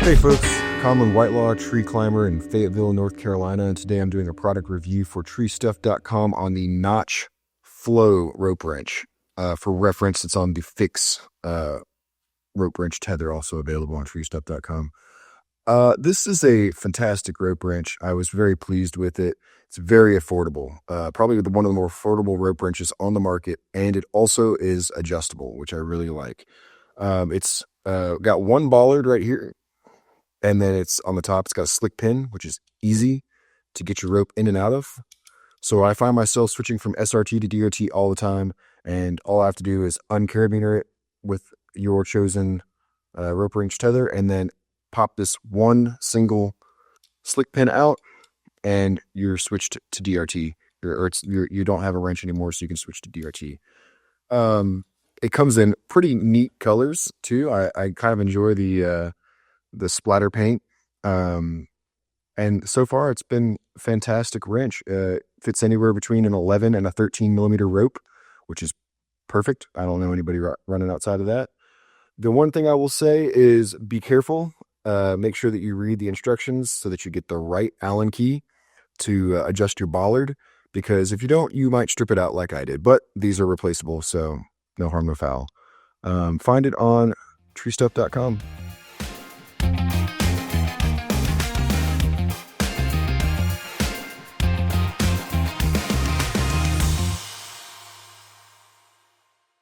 Hey folks, Conlan Whitelaw, tree climber in Fayetteville, North Carolina, and today I'm doing a product review for treestuff.com on the Notch Flow rope wrench. For reference, it's on the Fix rope wrench tether, also available on treestuff.com. This is a fantastic rope wrench. I was very pleased with it. It's very affordable, probably one of the more affordable rope wrenches on the market, and it also is adjustable, which I really like. It's got one bollard right here, and then it's on the top, it's got a slick pin, which is easy to get your rope in and out of. So I find myself switching from SRT to DRT all the time, and all I have to do is uncarabiner it with your chosen rope wrench tether, and then pop this one single slick pin out, and you're switched to DRT. You don't have a wrench anymore, so you can switch to DRT. It comes in pretty neat colors too. I kind of enjoy the splatter paint, and so far it's been a fantastic wrench. Fits anywhere between an 11 and a 13 millimeter rope, which is perfect. I don't know anybody running outside of that. The one thing I will say is be careful. Make sure that you read the instructions so that you get the right Allen key to adjust your bollard, because if you don't, you might strip it out like I did, but these are replaceable, so no harm, no foul. Find it on treestuff.com.